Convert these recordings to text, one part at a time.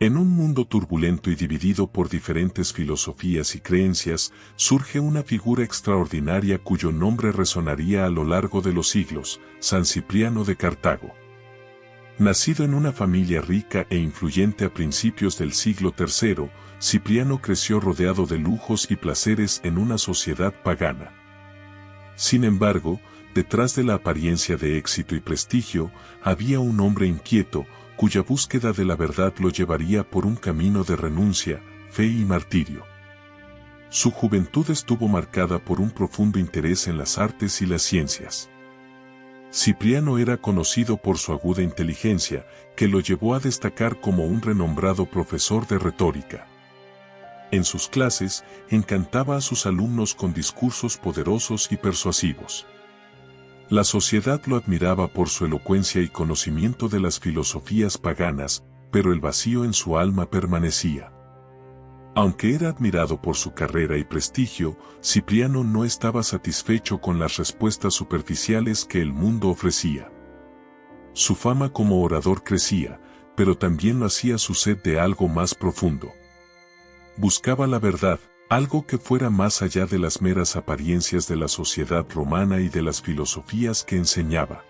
En un mundo turbulento y dividido por diferentes filosofías y creencias, surge una figura extraordinaria cuyo nombre resonaría a lo largo de los siglos, San Cipriano de Cartago. Nacido en una familia rica e influyente a principios del siglo III, Cipriano creció rodeado de lujos y placeres en una sociedad pagana. Sin embargo, detrás de la apariencia de éxito y prestigio, había un hombre inquieto, cuya búsqueda de la verdad lo llevaría por un camino de renuncia, fe y martirio. Su juventud estuvo marcada por un profundo interés en las artes y las ciencias. Cipriano era conocido por su aguda inteligencia, que lo llevó a destacar como un renombrado profesor de retórica. En sus clases, encantaba a sus alumnos con discursos poderosos y persuasivos. La sociedad lo admiraba por su elocuencia y conocimiento de las filosofías paganas, pero el vacío en su alma permanecía. Aunque era admirado por su carrera y prestigio, Cipriano no estaba satisfecho con las respuestas superficiales que el mundo ofrecía. Su fama como orador crecía, pero también lo hacía su sed de algo más profundo. Buscaba la verdad, algo que fuera más allá de las meras apariencias de la sociedad romana y de las filosofías que enseñaba.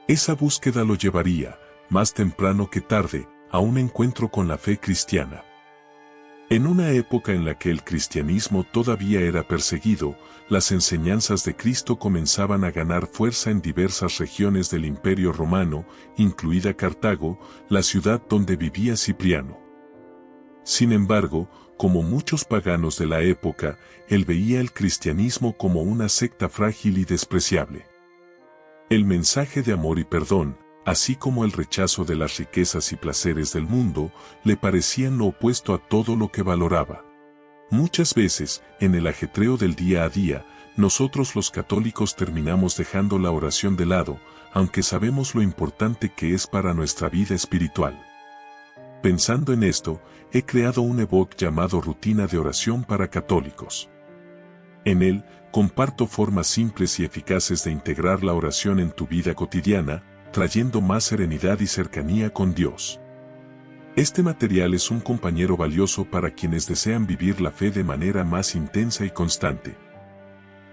Esa búsqueda lo llevaría, más temprano que tarde, a un encuentro con la fe cristiana. En una época en la que el cristianismo todavía era perseguido, las enseñanzas de Cristo comenzaban a ganar fuerza en diversas regiones del Imperio Romano, incluida Cartago, la ciudad donde vivía Cipriano. Sin embargo, como muchos paganos de la época, él veía el cristianismo como una secta frágil y despreciable. El mensaje de amor y perdón, así como el rechazo de las riquezas y placeres del mundo, le parecían lo opuesto a todo lo que valoraba. Muchas veces, en el ajetreo del día a día, nosotros los católicos terminamos dejando la oración de lado, aunque sabemos lo importante que es para nuestra vida espiritual. Pensando en esto, he creado un ebook llamado Rutina de Oración para Católicos. En él, comparto formas simples y eficaces de integrar la oración en tu vida cotidiana, trayendo más serenidad y cercanía con Dios. Este material es un compañero valioso para quienes desean vivir la fe de manera más intensa y constante.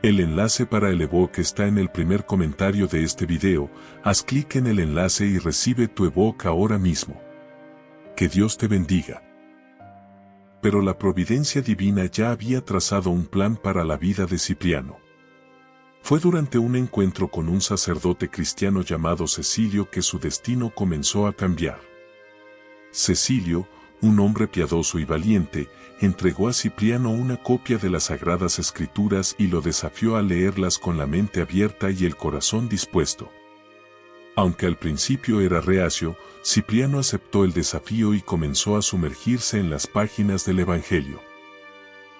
El enlace para el ebook está en el primer comentario de este video, haz clic en el enlace y recibe tu ebook ahora mismo. Que Dios te bendiga. Pero la providencia divina ya había trazado un plan para la vida de Cipriano. Fue durante un encuentro con un sacerdote cristiano llamado Cecilio que su destino comenzó a cambiar. Cecilio, un hombre piadoso y valiente, entregó a Cipriano una copia de las Sagradas Escrituras y lo desafió a leerlas con la mente abierta y el corazón dispuesto. Aunque al principio era reacio, Cipriano aceptó el desafío y comenzó a sumergirse en las páginas del Evangelio.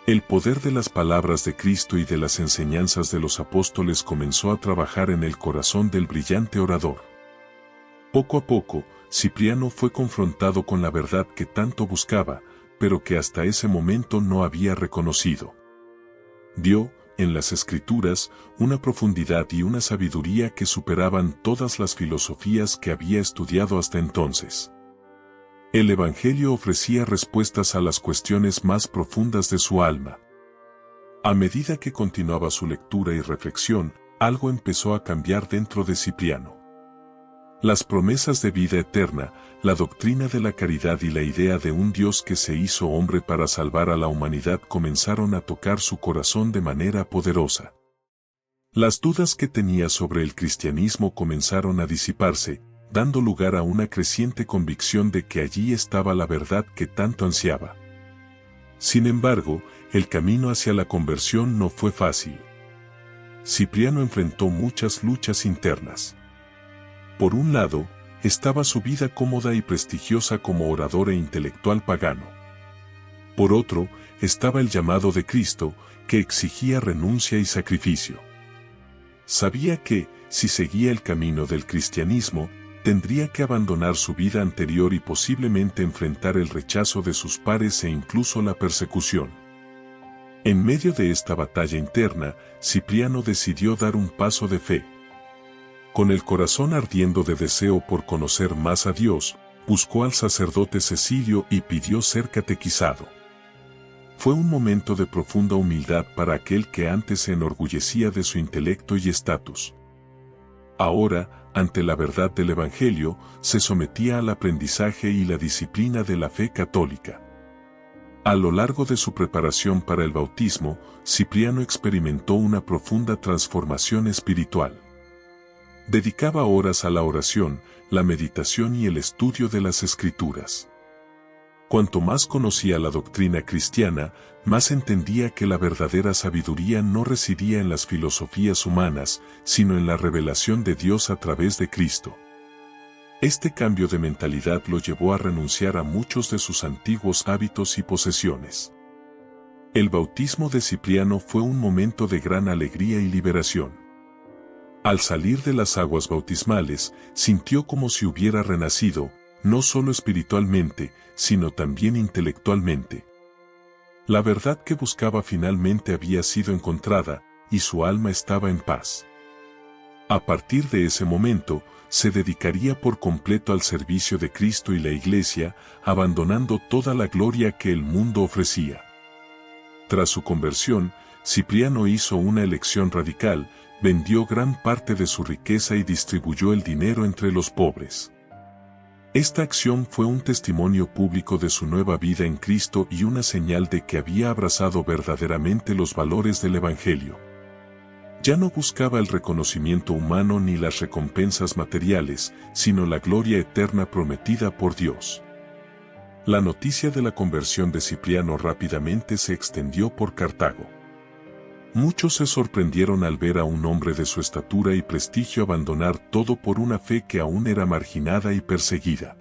El poder de las palabras de Cristo y de las enseñanzas de los apóstoles comenzó a trabajar en el corazón del brillante orador. Poco a poco, Cipriano fue confrontado con la verdad que tanto buscaba, pero que hasta ese momento no había reconocido. Vio, en las Escrituras, una profundidad y una sabiduría que superaban todas las filosofías que había estudiado hasta entonces. El Evangelio ofrecía respuestas a las cuestiones más profundas de su alma. A medida que continuaba su lectura y reflexión, algo empezó a cambiar dentro de Cipriano. Las promesas de vida eterna, la doctrina de la caridad y la idea de un Dios que se hizo hombre para salvar a la humanidad comenzaron a tocar su corazón de manera poderosa. Las dudas que tenía sobre el cristianismo comenzaron a disiparse, dando lugar a una creciente convicción de que allí estaba la verdad que tanto ansiaba. Sin embargo, el camino hacia la conversión no fue fácil. Cipriano enfrentó muchas luchas internas. Por un lado, estaba su vida cómoda y prestigiosa como orador e intelectual pagano. Por otro, estaba el llamado de Cristo, que exigía renuncia y sacrificio. Sabía que, si seguía el camino del cristianismo, tendría que abandonar su vida anterior y posiblemente enfrentar el rechazo de sus pares e incluso la persecución. En medio de esta batalla interna, Cipriano decidió dar un paso de fe. Con el corazón ardiendo de deseo por conocer más a Dios, buscó al sacerdote Cecilio y pidió ser catequizado. Fue un momento de profunda humildad para aquel que antes se enorgullecía de su intelecto y estatus. Ahora, ante la verdad del Evangelio, se sometía al aprendizaje y la disciplina de la fe católica. A lo largo de su preparación para el bautismo, Cipriano experimentó una profunda transformación espiritual. Dedicaba horas a la oración, la meditación y el estudio de las Escrituras. Cuanto más conocía la doctrina cristiana, más entendía que la verdadera sabiduría no residía en las filosofías humanas, sino en la revelación de Dios a través de Cristo. Este cambio de mentalidad lo llevó a renunciar a muchos de sus antiguos hábitos y posesiones. El bautismo de Cipriano fue un momento de gran alegría y liberación. Al salir de las aguas bautismales, sintió como si hubiera renacido, no solo espiritualmente, sino también intelectualmente. La verdad que buscaba finalmente había sido encontrada, y su alma estaba en paz. A partir de ese momento, se dedicaría por completo al servicio de Cristo y la Iglesia, abandonando toda la gloria que el mundo ofrecía. Tras su conversión, Cipriano hizo una elección radical, vendió gran parte de su riqueza y distribuyó el dinero entre los pobres. Esta acción fue un testimonio público de su nueva vida en Cristo y una señal de que había abrazado verdaderamente los valores del Evangelio. Ya no buscaba el reconocimiento humano ni las recompensas materiales, sino la gloria eterna prometida por Dios. La noticia de la conversión de Cipriano rápidamente se extendió por Cartago. Muchos se sorprendieron al ver a un hombre de su estatura y prestigio abandonar todo por una fe que aún era marginada y perseguida.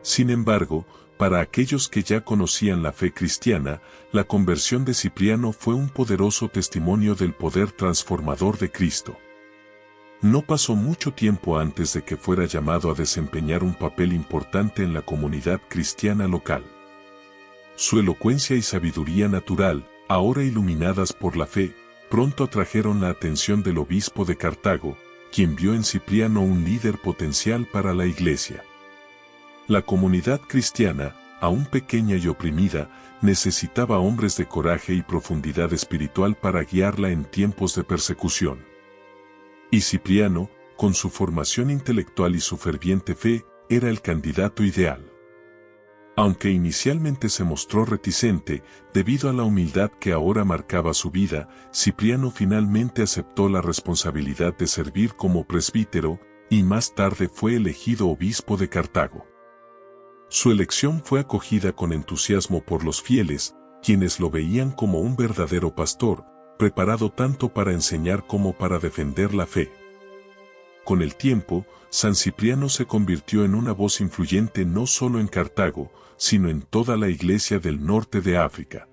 Sin embargo, para aquellos que ya conocían la fe cristiana, la conversión de Cipriano fue un poderoso testimonio del poder transformador de Cristo. No pasó mucho tiempo antes de que fuera llamado a desempeñar un papel importante en la comunidad cristiana local. Su elocuencia y sabiduría natural, ahora iluminadas por la fe, pronto atrajeron la atención del obispo de Cartago, quien vio en Cipriano un líder potencial para la Iglesia. La comunidad cristiana, aún pequeña y oprimida, necesitaba hombres de coraje y profundidad espiritual para guiarla en tiempos de persecución. Y Cipriano, con su formación intelectual y su ferviente fe, era el candidato ideal. Aunque inicialmente se mostró reticente, debido a la humildad que ahora marcaba su vida, Cipriano finalmente aceptó la responsabilidad de servir como presbítero, y más tarde fue elegido obispo de Cartago. Su elección fue acogida con entusiasmo por los fieles, quienes lo veían como un verdadero pastor, preparado tanto para enseñar como para defender la fe. Con el tiempo, San Cipriano se convirtió en una voz influyente no solo en Cartago, sino en toda la Iglesia del norte de África.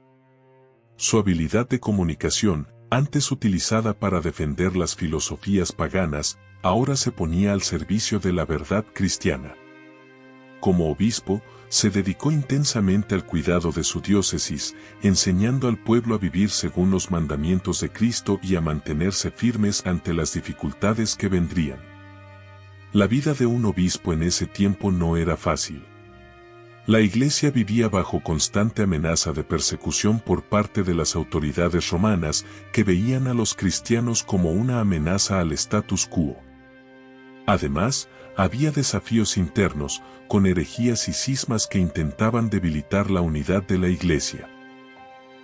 Su habilidad de comunicación, antes utilizada para defender las filosofías paganas, ahora se ponía al servicio de la verdad cristiana. Como obispo, se dedicó intensamente al cuidado de su diócesis, enseñando al pueblo a vivir según los mandamientos de Cristo y a mantenerse firmes ante las dificultades que vendrían. La vida de un obispo en ese tiempo no era fácil. La Iglesia vivía bajo constante amenaza de persecución por parte de las autoridades romanas, que veían a los cristianos como una amenaza al status quo. Además, había desafíos internos, con herejías y cismas que intentaban debilitar la unidad de la Iglesia.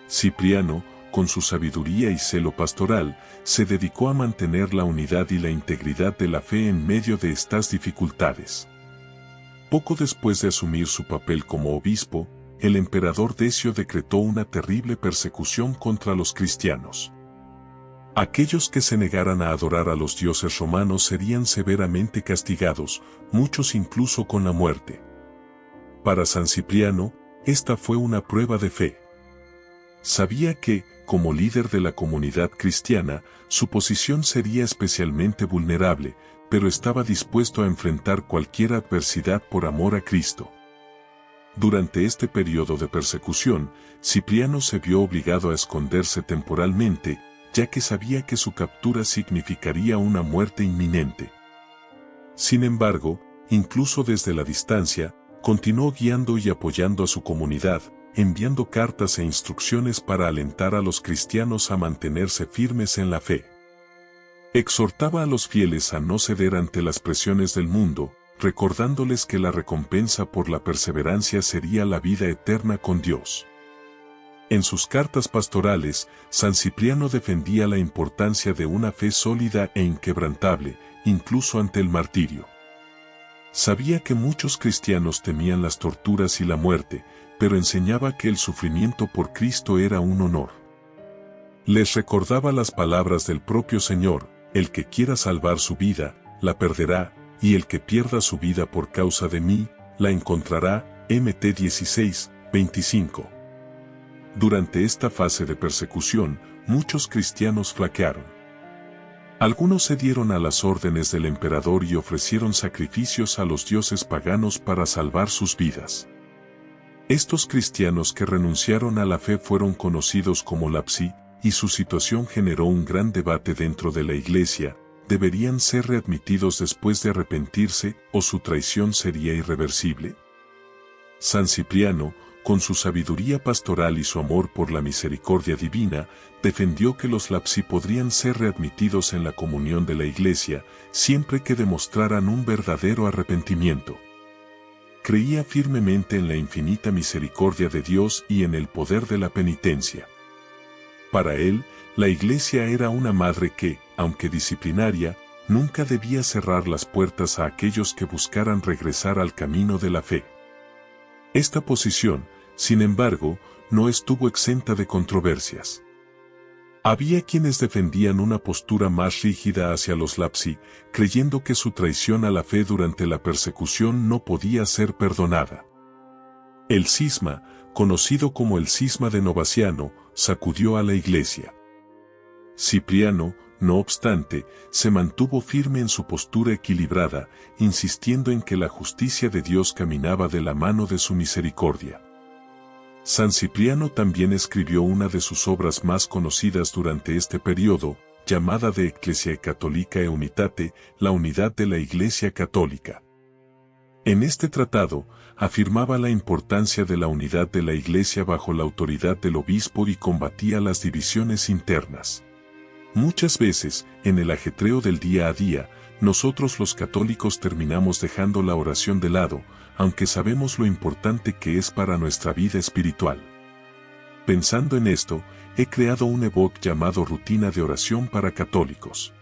Cipriano, con su sabiduría y celo pastoral, se dedicó a mantener la unidad y la integridad de la fe en medio de estas dificultades. Poco después de asumir su papel como obispo, el emperador Decio decretó una terrible persecución contra los cristianos. Aquellos que se negaran a adorar a los dioses romanos serían severamente castigados, muchos incluso con la muerte. Para San Cipriano, esta fue una prueba de fe. Sabía que, como líder de la comunidad cristiana, su posición sería especialmente vulnerable, pero estaba dispuesto a enfrentar cualquier adversidad por amor a Cristo. Durante este periodo de persecución, Cipriano se vio obligado a esconderse temporalmente, ya que sabía que su captura significaría una muerte inminente. Sin embargo, incluso desde la distancia, continuó guiando y apoyando a su comunidad, enviando cartas e instrucciones para alentar a los cristianos a mantenerse firmes en la fe. Exhortaba a los fieles a no ceder ante las presiones del mundo, recordándoles que la recompensa por la perseverancia sería la vida eterna con Dios. En sus cartas pastorales, San Cipriano defendía la importancia de una fe sólida e inquebrantable, incluso ante el martirio. Sabía que muchos cristianos temían las torturas y la muerte, pero enseñaba que el sufrimiento por Cristo era un honor. Les recordaba las palabras del propio Señor: el que quiera salvar su vida, la perderá, y el que pierda su vida por causa de mí, la encontrará. Mt 16, 25. Durante esta fase de persecución, muchos cristianos flaquearon. Algunos cedieron a las órdenes del emperador y ofrecieron sacrificios a los dioses paganos para salvar sus vidas. Estos cristianos que renunciaron a la fe fueron conocidos como lapsi, y su situación generó un gran debate dentro de la Iglesia: ¿deberían ser readmitidos después de arrepentirse, o su traición sería irreversible? San Cipriano, con su sabiduría pastoral y su amor por la misericordia divina, defendió que los lapsi podrían ser readmitidos en la comunión de la Iglesia, siempre que demostraran un verdadero arrepentimiento. Creía firmemente en la infinita misericordia de Dios y en el poder de la penitencia. Para él, la Iglesia era una madre que, aunque disciplinaria, nunca debía cerrar las puertas a aquellos que buscaran regresar al camino de la fe. Esta posición, sin embargo, no estuvo exenta de controversias. Había quienes defendían una postura más rígida hacia los lapsi, creyendo que su traición a la fe durante la persecución no podía ser perdonada. El cisma, conocido como el cisma de Novaciano, sacudió a la Iglesia. Cipriano, no obstante, se mantuvo firme en su postura equilibrada, insistiendo en que la justicia de Dios caminaba de la mano de su misericordia. San Cipriano también escribió una de sus obras más conocidas durante este periodo, llamada De Ecclesiae Catholicae Unitate, la unidad de la Iglesia Católica. En este tratado, afirmaba la importancia de la unidad de la Iglesia bajo la autoridad del obispo y combatía las divisiones internas. Muchas veces, en el ajetreo del día a día, nosotros los católicos terminamos dejando la oración de lado, aunque sabemos lo importante que es para nuestra vida espiritual. Pensando en esto, he creado un ebook llamado Rutina de Oración para Católicos.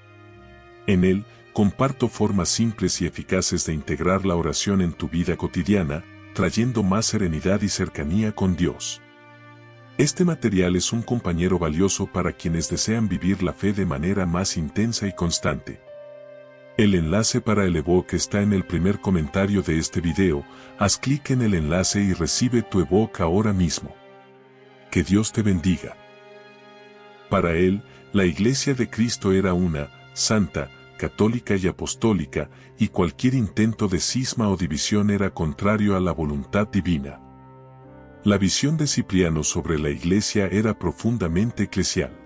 En él, comparto formas simples y eficaces de integrar la oración en tu vida cotidiana, trayendo más serenidad y cercanía con Dios. Este material es un compañero valioso para quienes desean vivir la fe de manera más intensa y constante. El enlace para el ebook está en el primer comentario de este video. Haz clic en el enlace y recibe tu ebook ahora mismo. Que Dios te bendiga. Para él, la Iglesia de Cristo era una, santa, católica y apostólica, y cualquier intento de cisma o división era contrario a la voluntad divina. La visión de Cipriano sobre la Iglesia era profundamente eclesial.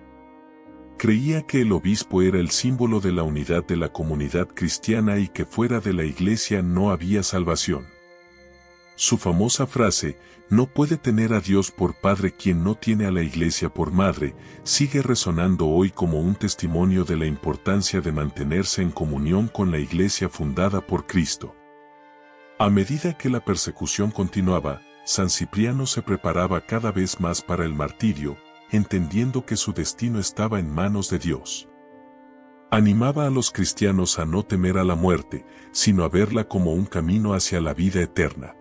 Creía que el obispo era el símbolo de la unidad de la comunidad cristiana y que fuera de la Iglesia no había salvación. Su famosa frase, no puede tener a Dios por padre quien no tiene a la Iglesia por madre, sigue resonando hoy como un testimonio de la importancia de mantenerse en comunión con la Iglesia fundada por Cristo. A medida que la persecución continuaba, San Cipriano se preparaba cada vez más para el martirio, entendiendo que su destino estaba en manos de Dios. Animaba a los cristianos a no temer a la muerte, sino a verla como un camino hacia la vida eterna.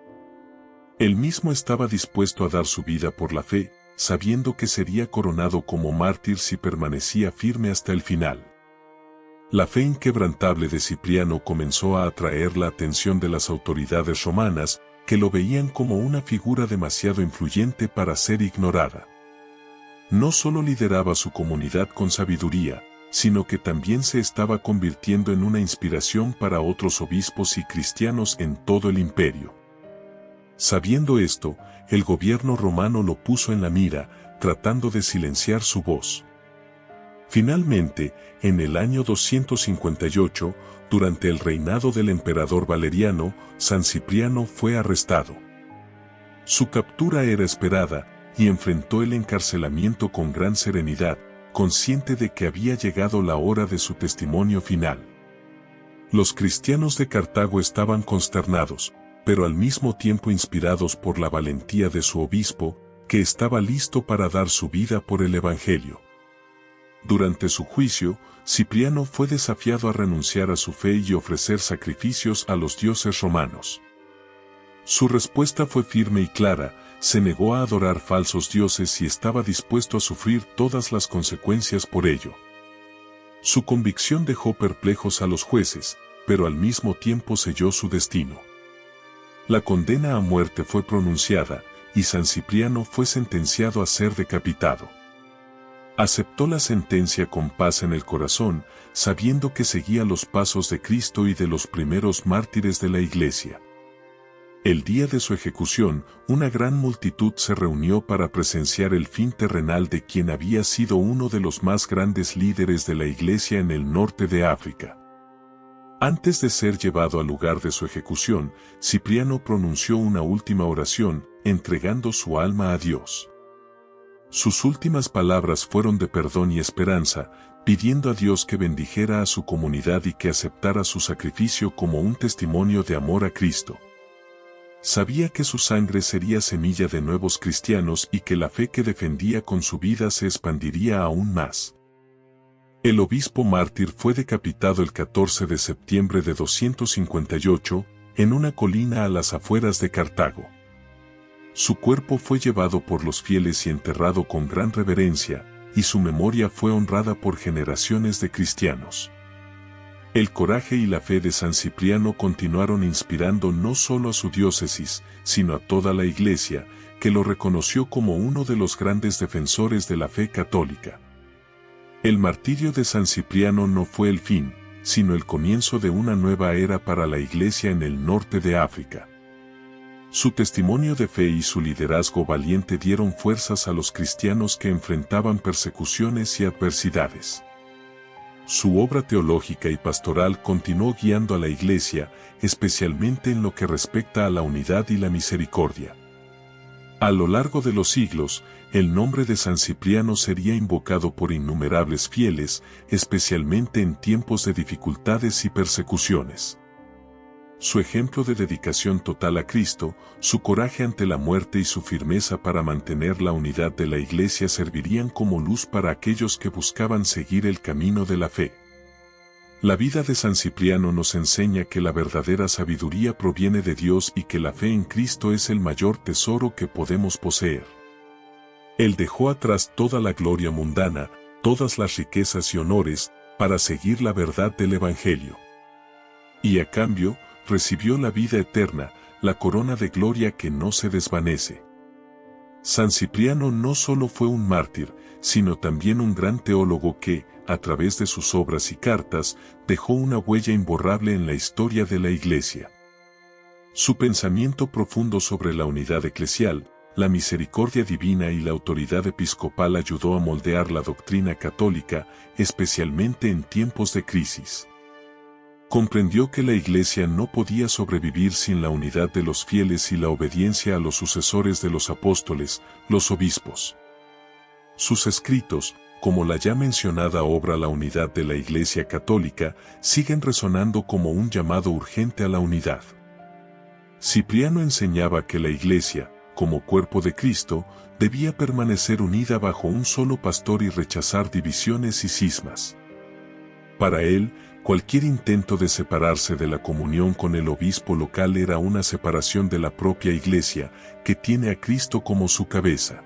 Él mismo estaba dispuesto a dar su vida por la fe, sabiendo que sería coronado como mártir si permanecía firme hasta el final. La fe inquebrantable de Cipriano comenzó a atraer la atención de las autoridades romanas, que lo veían como una figura demasiado influyente para ser ignorada. No solo lideraba su comunidad con sabiduría, sino que también se estaba convirtiendo en una inspiración para otros obispos y cristianos en todo el imperio. Sabiendo esto, el gobierno romano lo puso en la mira, tratando de silenciar su voz. Finalmente, en el año 258, Durante el reinado del emperador Valeriano, San Cipriano fue arrestado. Su captura era esperada, y enfrentó el encarcelamiento con gran serenidad, consciente de que había llegado la hora de su testimonio final. Los cristianos de Cartago estaban consternados, pero al mismo tiempo inspirados por la valentía de su obispo, que estaba listo para dar su vida por el Evangelio. Durante su juicio, Cipriano fue desafiado a renunciar a su fe y ofrecer sacrificios a los dioses romanos. Su respuesta fue firme y clara: se negó a adorar falsos dioses y estaba dispuesto a sufrir todas las consecuencias por ello. Su convicción dejó perplejos a los jueces, pero al mismo tiempo selló su destino. La condena a muerte fue pronunciada, y San Cipriano fue sentenciado a ser decapitado. Aceptó la sentencia con paz en el corazón, sabiendo que seguía los pasos de Cristo y de los primeros mártires de la Iglesia. El día de su ejecución, una gran multitud se reunió para presenciar el fin terrenal de quien había sido uno de los más grandes líderes de la Iglesia en el norte de África. Antes de ser llevado al lugar de su ejecución, Cipriano pronunció una última oración, entregando su alma a Dios. Sus últimas palabras fueron de perdón y esperanza, pidiendo a Dios que bendijera a su comunidad y que aceptara su sacrificio como un testimonio de amor a Cristo. Sabía que su sangre sería semilla de nuevos cristianos y que la fe que defendía con su vida se expandiría aún más. El obispo mártir fue decapitado el 14 de septiembre de 258, en una colina a las afueras de Cartago. Su cuerpo fue llevado por los fieles y enterrado con gran reverencia, y su memoria fue honrada por generaciones de cristianos. El coraje y la fe de San Cipriano continuaron inspirando no solo a su diócesis, sino a toda la Iglesia, que lo reconoció como uno de los grandes defensores de la fe católica. El martirio de San Cipriano no fue el fin, sino el comienzo de una nueva era para la Iglesia en el norte de África. Su testimonio de fe y su liderazgo valiente dieron fuerzas a los cristianos que enfrentaban persecuciones y adversidades. Su obra teológica y pastoral continuó guiando a la Iglesia, especialmente en lo que respecta a la unidad y la misericordia. A lo largo de los siglos, el nombre de San Cipriano sería invocado por innumerables fieles, especialmente en tiempos de dificultades y persecuciones. Su ejemplo de dedicación total a Cristo, su coraje ante la muerte y su firmeza para mantener la unidad de la Iglesia servirían como luz para aquellos que buscaban seguir el camino de la fe. La vida de San Cipriano nos enseña que la verdadera sabiduría proviene de Dios y que la fe en Cristo es el mayor tesoro que podemos poseer. Él dejó atrás toda la gloria mundana, todas las riquezas y honores, para seguir la verdad del Evangelio. Y a cambio, recibió la vida eterna, la corona de gloria que no se desvanece. San Cipriano no solo fue un mártir, sino también un gran teólogo que, a través de sus obras y cartas, dejó una huella imborrable en la historia de la Iglesia. Su pensamiento profundo sobre la unidad eclesial, la misericordia divina y la autoridad episcopal ayudó a moldear la doctrina católica, especialmente en tiempos de crisis. Comprendió que la Iglesia no podía sobrevivir sin la unidad de los fieles y la obediencia a los sucesores de los apóstoles, los obispos. Sus escritos, como la ya mencionada obra La unidad de la Iglesia Católica, siguen resonando como un llamado urgente a la unidad. Cipriano enseñaba que la Iglesia, como cuerpo de Cristo, debía permanecer unida bajo un solo pastor y rechazar divisiones y cismas. Para él, cualquier intento de separarse de la comunión con el obispo local era una separación de la propia Iglesia, que tiene a Cristo como su cabeza.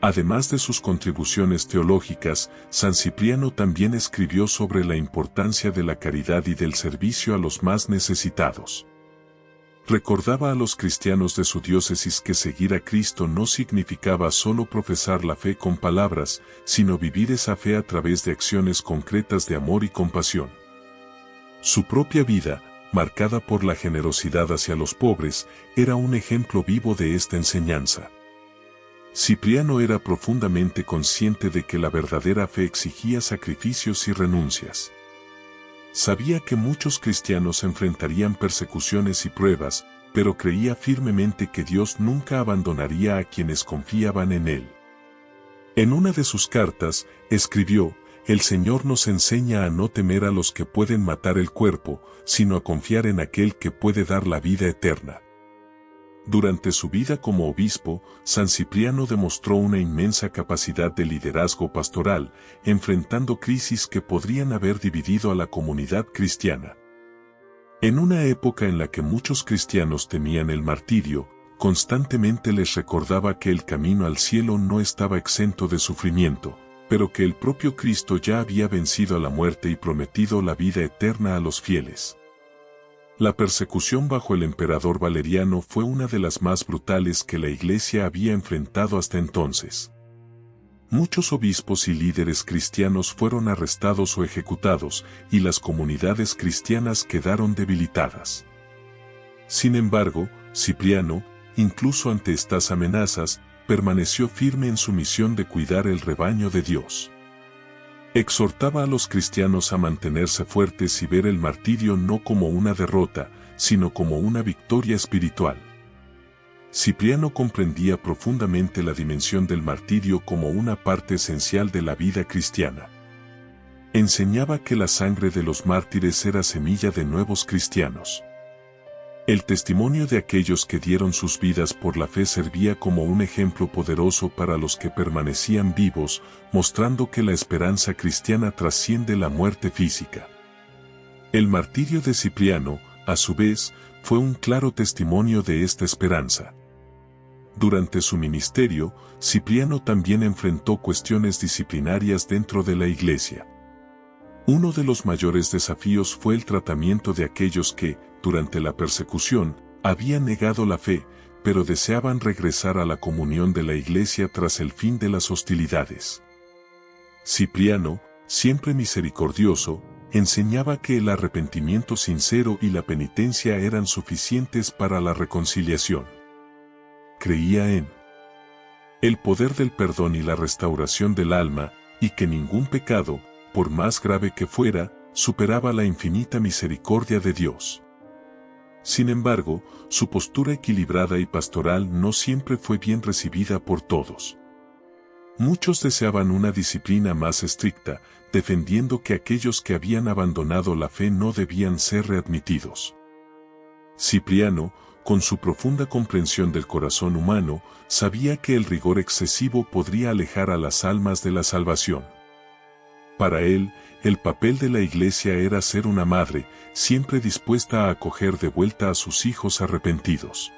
Además de sus contribuciones teológicas, San Cipriano también escribió sobre la importancia de la caridad y del servicio a los más necesitados. Recordaba a los cristianos de su diócesis que seguir a Cristo no significaba solo profesar la fe con palabras, sino vivir esa fe a través de acciones concretas de amor y compasión. Su propia vida, marcada por la generosidad hacia los pobres, era un ejemplo vivo de esta enseñanza. Cipriano era profundamente consciente de que la verdadera fe exigía sacrificios y renuncias. Sabía que muchos cristianos enfrentarían persecuciones y pruebas, pero creía firmemente que Dios nunca abandonaría a quienes confiaban en Él. En una de sus cartas, escribió: «El Señor nos enseña a no temer a los que pueden matar el cuerpo, sino a confiar en aquel que puede dar la vida eterna». Durante su vida como obispo, San Cipriano demostró una inmensa capacidad de liderazgo pastoral, enfrentando crisis que podrían haber dividido a la comunidad cristiana. En una época en la que muchos cristianos temían el martirio, constantemente les recordaba que el camino al cielo no estaba exento de sufrimiento, pero que el propio Cristo ya había vencido a la muerte y prometido la vida eterna a los fieles. La persecución bajo el emperador Valeriano fue una de las más brutales que la Iglesia había enfrentado hasta entonces. Muchos obispos y líderes cristianos fueron arrestados o ejecutados, y las comunidades cristianas quedaron debilitadas. Sin embargo, Cipriano, incluso ante estas amenazas, permaneció firme en su misión de cuidar el rebaño de Dios. Exhortaba a los cristianos a mantenerse fuertes y ver el martirio no como una derrota, sino como una victoria espiritual. Cipriano comprendía profundamente la dimensión del martirio como una parte esencial de la vida cristiana. Enseñaba que la sangre de los mártires era semilla de nuevos cristianos. El testimonio de aquellos que dieron sus vidas por la fe servía como un ejemplo poderoso para los que permanecían vivos, mostrando que la esperanza cristiana trasciende la muerte física. El martirio de Cipriano, a su vez, fue un claro testimonio de esta esperanza. Durante su ministerio, Cipriano también enfrentó cuestiones disciplinarias dentro de la Iglesia. Uno de los mayores desafíos fue el tratamiento de aquellos que, durante la persecución, habían negado la fe, pero deseaban regresar a la comunión de la Iglesia tras el fin de las hostilidades. Cipriano, siempre misericordioso, enseñaba que el arrepentimiento sincero y la penitencia eran suficientes para la reconciliación. Creía en el poder del perdón y la restauración del alma, y que ningún pecado, por más grave que fuera, superaba la infinita misericordia de Dios. Sin embargo, su postura equilibrada y pastoral no siempre fue bien recibida por todos. Muchos deseaban una disciplina más estricta, defendiendo que aquellos que habían abandonado la fe no debían ser readmitidos. Cipriano, con su profunda comprensión del corazón humano, sabía que el rigor excesivo podría alejar a las almas de la salvación. Para él, el papel de la Iglesia era ser una madre, siempre dispuesta a acoger de vuelta a sus hijos arrepentidos.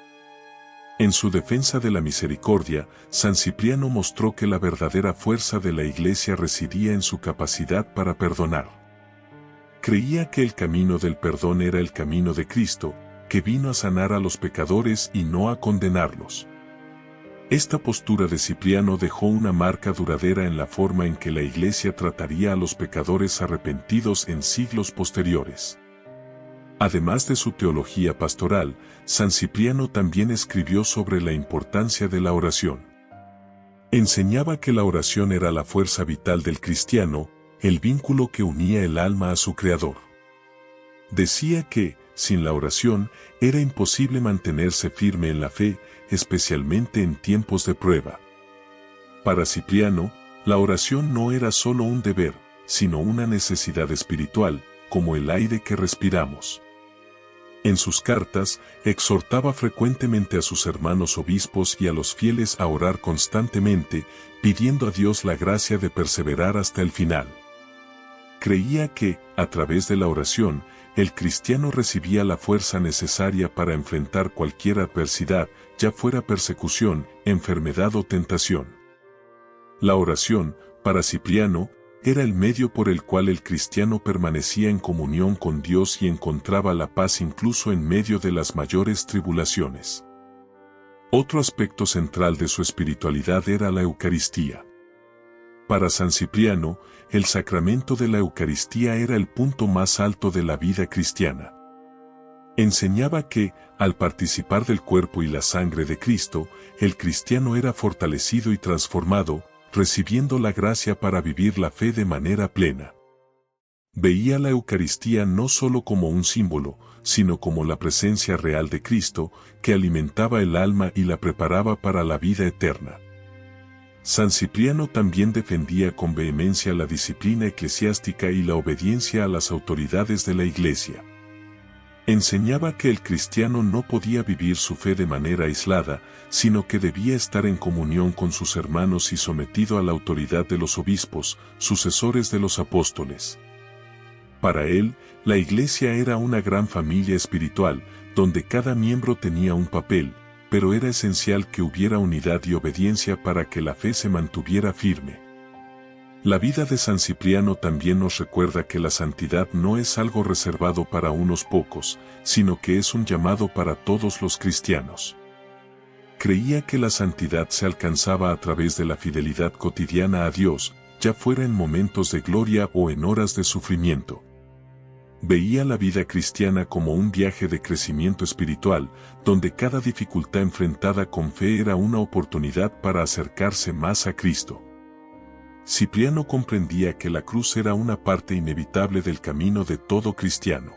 En su defensa de la misericordia, San Cipriano mostró que la verdadera fuerza de la Iglesia residía en su capacidad para perdonar. Creía que el camino del perdón era el camino de Cristo, que vino a sanar a los pecadores y no a condenarlos. Esta postura de Cipriano dejó una marca duradera en la forma en que la Iglesia trataría a los pecadores arrepentidos en siglos posteriores. Además de su teología pastoral, San Cipriano también escribió sobre la importancia de la oración. Enseñaba que la oración era la fuerza vital del cristiano, el vínculo que unía el alma a su Creador. Decía que, sin la oración, era imposible mantenerse firme en la fe, especialmente en tiempos de prueba. Para Cipriano, la oración no era solo un deber, sino una necesidad espiritual, como el aire que respiramos. En sus cartas, exhortaba frecuentemente a sus hermanos obispos y a los fieles a orar constantemente, pidiendo a Dios la gracia de perseverar hasta el final. Creía que, a través de la oración, el cristiano recibía la fuerza necesaria para enfrentar cualquier adversidad, ya fuera persecución, enfermedad o tentación. La oración, para Cipriano, era el medio por el cual el cristiano permanecía en comunión con Dios y encontraba la paz incluso en medio de las mayores tribulaciones. Otro aspecto central de su espiritualidad era la Eucaristía. Para San Cipriano, el sacramento de la Eucaristía era el punto más alto de la vida cristiana. Enseñaba que, al participar del cuerpo y la sangre de Cristo, el cristiano era fortalecido y transformado, recibiendo la gracia para vivir la fe de manera plena. Veía la Eucaristía no solo como un símbolo, sino como la presencia real de Cristo, que alimentaba el alma y la preparaba para la vida eterna. San Cipriano también defendía con vehemencia la disciplina eclesiástica y la obediencia a las autoridades de la Iglesia. Enseñaba que el cristiano no podía vivir su fe de manera aislada, sino que debía estar en comunión con sus hermanos y sometido a la autoridad de los obispos, sucesores de los apóstoles. Para él, la Iglesia era una gran familia espiritual, donde cada miembro tenía un papel, pero era esencial que hubiera unidad y obediencia para que la fe se mantuviera firme. La vida de San Cipriano también nos recuerda que la santidad no es algo reservado para unos pocos, sino que es un llamado para todos los cristianos. Creía que la santidad se alcanzaba a través de la fidelidad cotidiana a Dios, ya fuera en momentos de gloria o en horas de sufrimiento. Veía la vida cristiana como un viaje de crecimiento espiritual, donde cada dificultad enfrentada con fe era una oportunidad para acercarse más a Cristo. Cipriano comprendía que la cruz era una parte inevitable del camino de todo cristiano.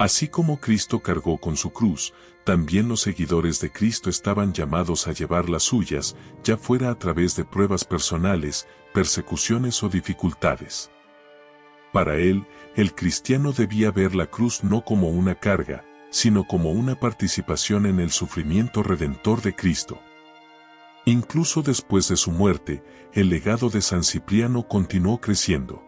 Así como Cristo cargó con su cruz, también los seguidores de Cristo estaban llamados a llevar las suyas, ya fuera a través de pruebas personales, persecuciones o dificultades. Para él, el cristiano debía ver la cruz no como una carga, sino como una participación en el sufrimiento redentor de Cristo. Incluso después de su muerte, el legado de San Cipriano continuó creciendo.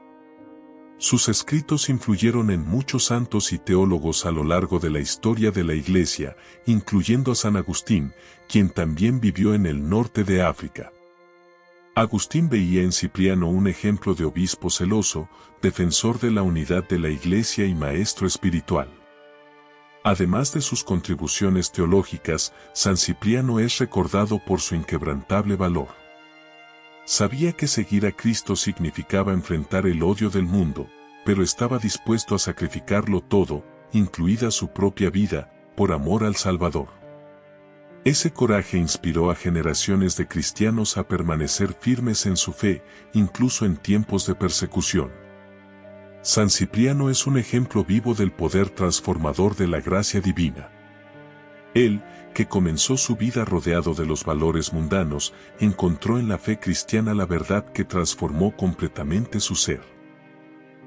Sus escritos influyeron en muchos santos y teólogos a lo largo de la historia de la Iglesia, incluyendo a San Agustín, quien también vivió en el norte de África. Agustín veía en Cipriano un ejemplo de obispo celoso, defensor de la unidad de la Iglesia y maestro espiritual. Además de sus contribuciones teológicas, San Cipriano es recordado por su inquebrantable valor. Sabía que seguir a Cristo significaba enfrentar el odio del mundo, pero estaba dispuesto a sacrificarlo todo, incluida su propia vida, por amor al Salvador. Ese coraje inspiró a generaciones de cristianos a permanecer firmes en su fe, incluso en tiempos de persecución. San Cipriano es un ejemplo vivo del poder transformador de la gracia divina. Él, que comenzó su vida rodeado de los valores mundanos, encontró en la fe cristiana la verdad que transformó completamente su ser.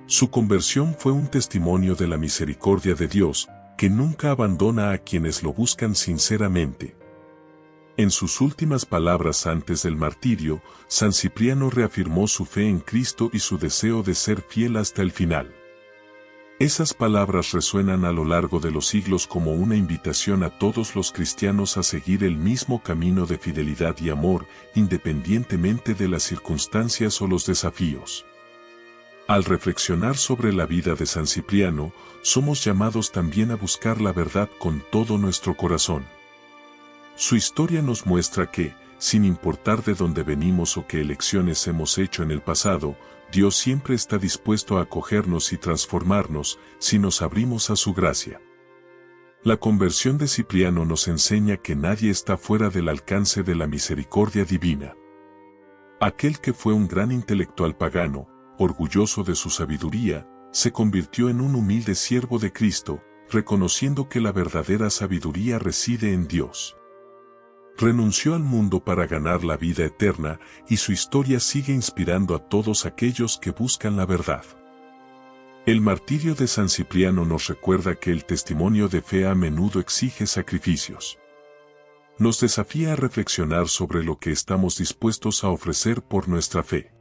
Su conversión fue un testimonio de la misericordia de Dios, que nunca abandona a quienes lo buscan sinceramente. En sus últimas palabras antes del martirio, San Cipriano reafirmó su fe en Cristo y su deseo de ser fiel hasta el final. Esas palabras resuenan a lo largo de los siglos como una invitación a todos los cristianos a seguir el mismo camino de fidelidad y amor, independientemente de las circunstancias o los desafíos. Al reflexionar sobre la vida de San Cipriano, somos llamados también a buscar la verdad con todo nuestro corazón. Su historia nos muestra que, sin importar de dónde venimos o qué elecciones hemos hecho en el pasado, Dios siempre está dispuesto a acogernos y transformarnos si nos abrimos a su gracia. La conversión de Cipriano nos enseña que nadie está fuera del alcance de la misericordia divina. Aquel que fue un gran intelectual pagano, orgulloso de su sabiduría, se convirtió en un humilde siervo de Cristo, reconociendo que la verdadera sabiduría reside en Dios. Renunció al mundo para ganar la vida eterna y su historia sigue inspirando a todos aquellos que buscan la verdad. El martirio de San Cipriano nos recuerda que el testimonio de fe a menudo exige sacrificios. Nos desafía a reflexionar sobre lo que estamos dispuestos a ofrecer por nuestra fe.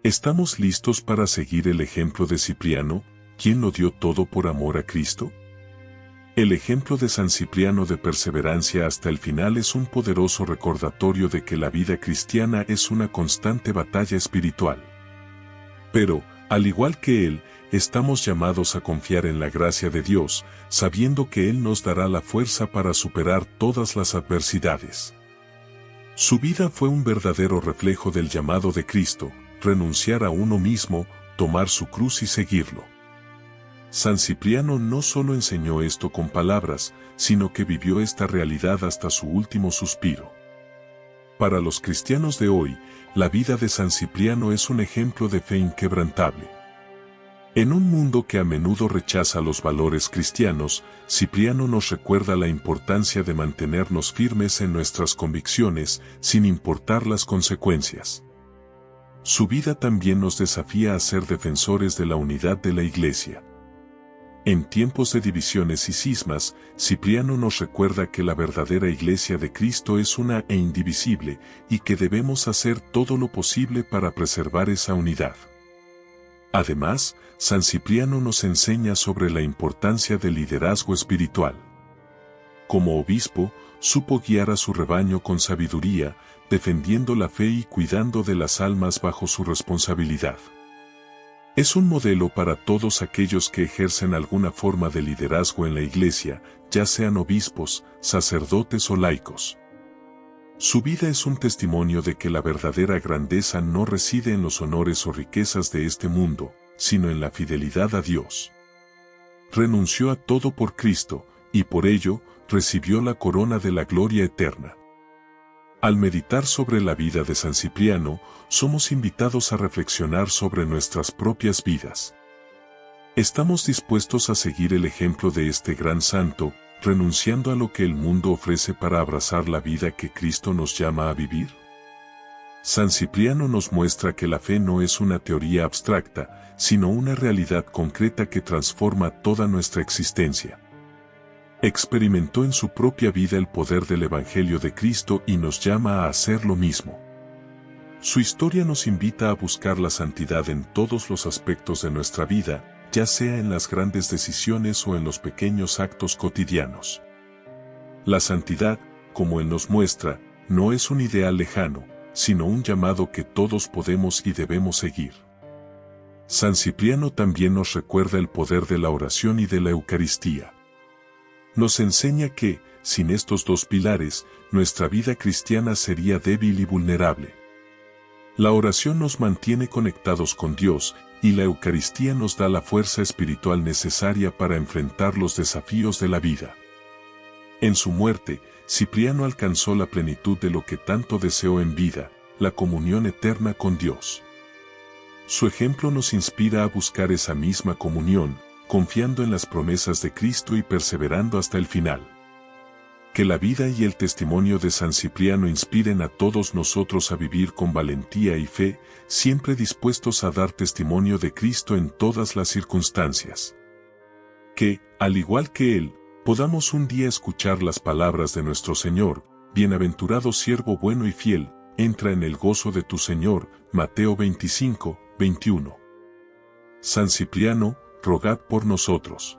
¿Estamos listos para seguir el ejemplo de Cipriano, quien lo dio todo por amor a Cristo? El ejemplo de San Cipriano de perseverancia hasta el final es un poderoso recordatorio de que la vida cristiana es una constante batalla espiritual. Pero, al igual que él, estamos llamados a confiar en la gracia de Dios, sabiendo que Él nos dará la fuerza para superar todas las adversidades. Su vida fue un verdadero reflejo del llamado de Cristo, renunciar a uno mismo, tomar su cruz y seguirlo. San Cipriano no solo enseñó esto con palabras, sino que vivió esta realidad hasta su último suspiro. Para los cristianos de hoy, la vida de San Cipriano es un ejemplo de fe inquebrantable. En un mundo que a menudo rechaza los valores cristianos, Cipriano nos recuerda la importancia de mantenernos firmes en nuestras convicciones, sin importar las consecuencias. Su vida también nos desafía a ser defensores de la unidad de la Iglesia. En tiempos de divisiones y cismas, Cipriano nos recuerda que la verdadera Iglesia de Cristo es una e indivisible, y que debemos hacer todo lo posible para preservar esa unidad. Además, San Cipriano nos enseña sobre la importancia del liderazgo espiritual. Como obispo, supo guiar a su rebaño con sabiduría, defendiendo la fe y cuidando de las almas bajo su responsabilidad. Es un modelo para todos aquellos que ejercen alguna forma de liderazgo en la Iglesia, ya sean obispos, sacerdotes o laicos. Su vida es un testimonio de que la verdadera grandeza no reside en los honores o riquezas de este mundo, sino en la fidelidad a Dios. Renunció a todo por Cristo, y por ello, recibió la corona de la gloria eterna. Al meditar sobre la vida de San Cipriano, somos invitados a reflexionar sobre nuestras propias vidas. ¿Estamos dispuestos a seguir el ejemplo de este gran santo, renunciando a lo que el mundo ofrece para abrazar la vida que Cristo nos llama a vivir? San Cipriano nos muestra que la fe no es una teoría abstracta, sino una realidad concreta que transforma toda nuestra existencia. Experimentó en su propia vida el poder del Evangelio de Cristo y nos llama a hacer lo mismo. Su historia nos invita a buscar la santidad en todos los aspectos de nuestra vida, ya sea en las grandes decisiones o en los pequeños actos cotidianos. La santidad, como él nos muestra, no es un ideal lejano, sino un llamado que todos podemos y debemos seguir. San Cipriano también nos recuerda el poder de la oración y de la Eucaristía. Nos enseña que, sin estos dos pilares, nuestra vida cristiana sería débil y vulnerable. La oración nos mantiene conectados con Dios, y la Eucaristía nos da la fuerza espiritual necesaria para enfrentar los desafíos de la vida. En su muerte, Cipriano alcanzó la plenitud de lo que tanto deseó en vida, la comunión eterna con Dios. Su ejemplo nos inspira a buscar esa misma comunión, confiando en las promesas de Cristo y perseverando hasta el final. Que la vida y el testimonio de San Cipriano inspiren a todos nosotros a vivir con valentía y fe, siempre dispuestos a dar testimonio de Cristo en todas las circunstancias. Que, al igual que Él, podamos un día escuchar las palabras de nuestro Señor: «Bienaventurado siervo bueno y fiel, entra en el gozo de tu Señor», Mateo 25, 21. San Cipriano, rogad por nosotros.